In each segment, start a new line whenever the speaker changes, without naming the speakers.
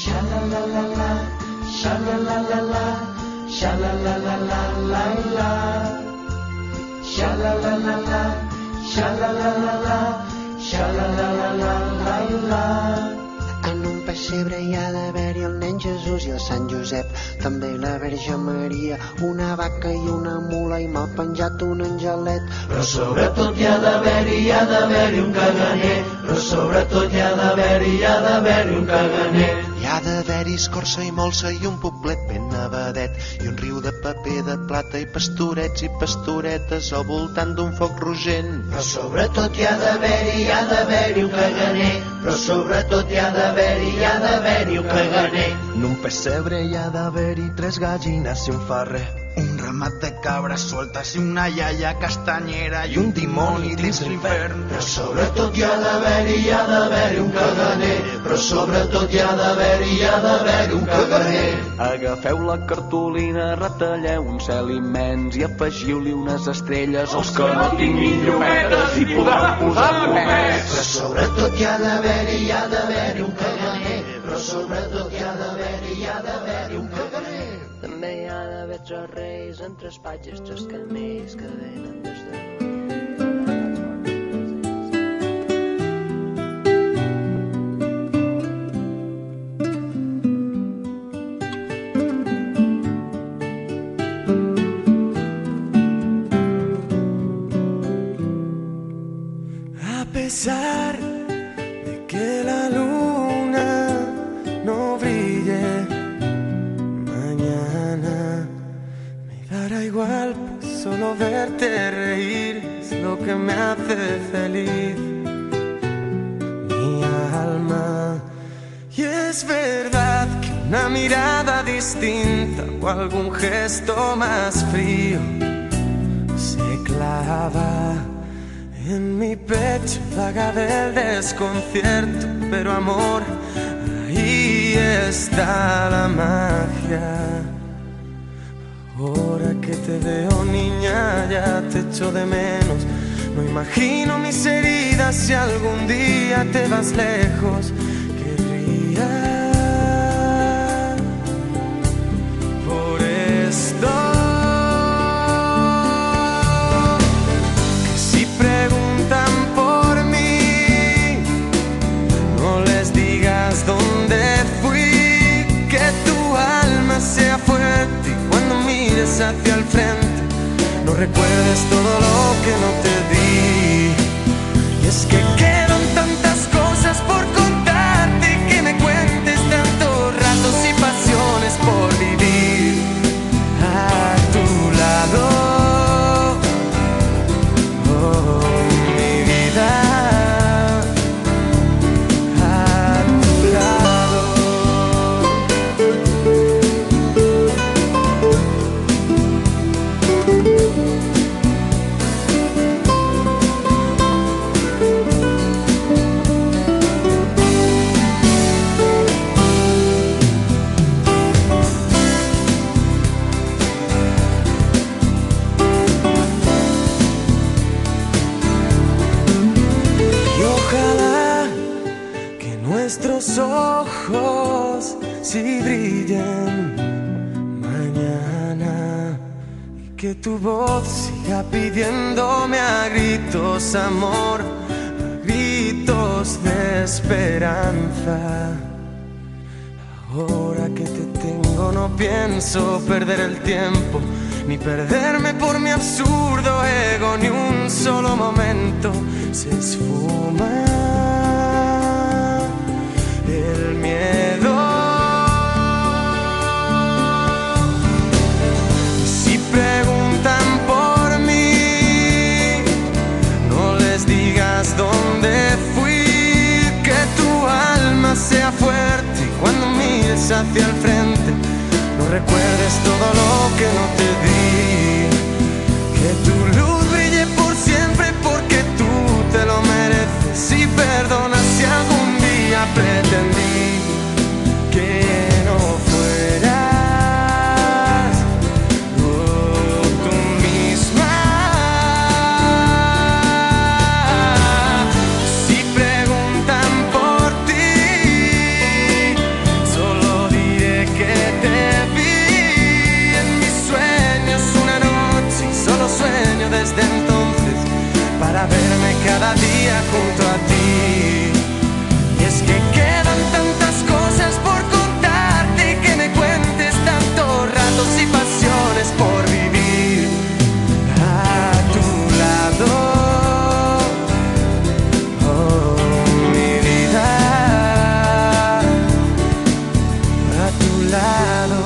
Sha la la la la, sha la la la la, sha la la la la la la. Sha la la la la, sha la la la la, sha la la la la la la.
En un pessebre hi ha d'haver-hi el nen Jesús i el Sant Josep, també la Verge Maria, una vaca i una mula i m'ha penjat un angelet.
Però sobretot hi ha d'haver-hi un caganer, però sobretot hi ha d'haver-hi un caganer.
Hi ha d'haver-hi escorça i molsa i un poblet ben nevadet i un riu de paper de plata i pastorets i pastoretes al voltant d'un foc rogent.
Però sobretot hi ha d'haver-hi un caganer, però sobretot hi ha d'haver-hi un caganer.
En un pessebre hi ha d'haver-hi 3 gallines i un ferrer,
un ramat de cabres sueltes i una iaia castanyera i un dimoni dins l'infern.
Però sobretot hi ha d'haver-hi un caganer, però sobretot hi ha d'haver-hi un caganer.
Agafeu la cartolina, retalleu un cel immens i afegiu-li unes estrelles als que no tinguin llumetes i podran posar pomets.
Però sobretot hi ha d'haver-hi un caganer, però sobretot hi ha d'haver-hi un caganer.
També hi ha d'haver 3 reis amb 3 patges, 3 camells que venen des de...
A pesar de que la luna no brille mañana, me dará igual, pues solo verte reír es lo que me hace feliz mi alma. Y es verdad que una mirada distinta o algún gesto más frío se clava en mi pecho, vaga del desconcierto, pero amor, ahí está la magia. Ahora que te veo, niña, ya te echo de menos. No imagino mis heridas si algún día te vas lejos. Querría por esto que si preguntan por mí, no les digas dónde fui, que tu alma sea fuerte y cuando mires hacia el frente no recuerdes todo lo que no te di. Y es que quedan tantas cosas por contarte, que me cuentes tantos ratos y pasiones por vivir a tu lado. Oh, mi vida, a tu lado. Y ojalá que nuestros ojos sí brillen mañana y que tu voz siga pidiéndome a gritos amor, a gritos de esperanza. Ahora que te tengo no pienso perder el tiempo, ni perderme por mi absurdo ego, ni un solo momento. Se esfuma el miedo. Si preguntan por mí, no les digas dónde fui, que tu alma sea fuerte y cuando mires hacia el frente no recuerdes todo lo que no te di. Que tu luz brille por siempre porque tú te lo mereces, y perdona si algún día pretendí que no fueras tú misma. Si preguntan por ti, solo cada día junto a ti. Y es que quedan tantas cosas por contarte, que me cuentes tantos ratos y pasiones por vivir a tu lado. Oh, mi vida, a tu lado.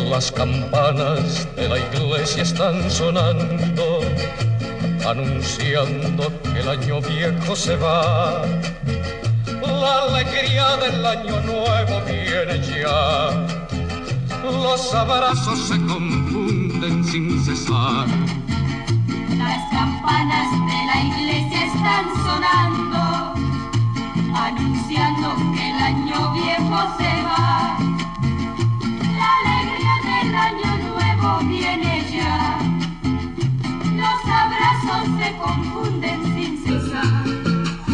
Las campanas de la iglesia están sonando, anunciando que el año viejo se va. La alegría del año nuevo viene ya. Los abrazos se confunden sin cesar.
Las campanas de la iglesia están sonando, anunciando que el año viejo se va. La alegría del año nuevo viene ya. Los abrazos se confunden sin cesar.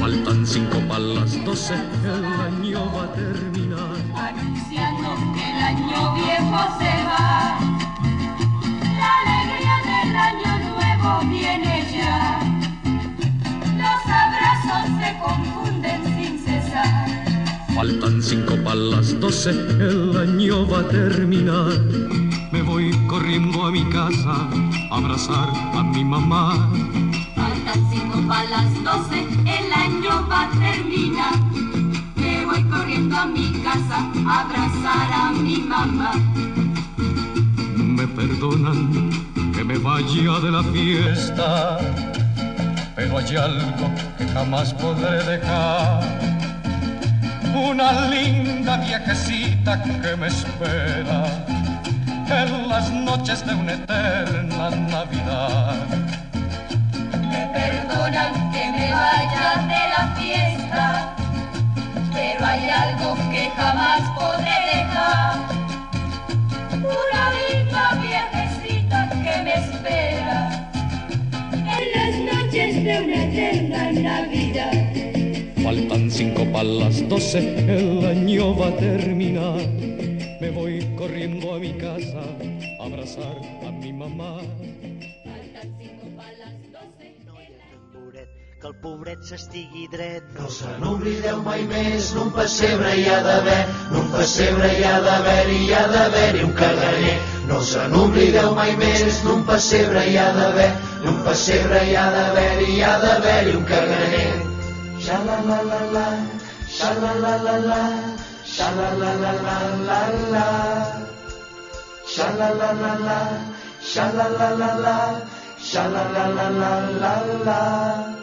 Faltan 5 para las 12, el año va a terminar.
Anunciando que el año viejo se va. La alegría del año nuevo viene ya. Los abrazos se confunden sin cesar.
Faltan 5 para las 12, el año va a terminar. Me voy corriendo a mi casa a abrazar a mi mamá.
Faltan 5 para las 12, el año va a terminar. Me voy corriendo a mi casa a abrazar a mi mamá.
Me perdonan que me vaya de la fiesta, pero hay algo que jamás podré dejar. una linda viejecita que me espera en las noches de una eterna Navidad.
Me perdonan que me vaya de la fiesta, pero hay algo que jamás podré dejar. Una linda viejecita que me espera en las noches de una eterna Navidad.
Faltan 5 para las 12, el año va a terminar. Me voy corriendo a mi casa a abrazar a mi mamá.
Faltan 5 para las 12.
Que el pobret s'estigui dret.
No se n'oblideu mai més, n'un pessebre hi ha d'haver, n'un pessebre hi ha d'haver-hi un caganer. No se n'oblideu mai més, n'un pessebre hi ha d'haver, n'un pessebre hi ha d'haver-hi un caganer. Xa-la-la-la-la, xa-la-la-la-la, xa-la-la-la-la-la-la, xa-la-la-la-la, xa-la-la-la-la, xa-la-la-la-la-la-la.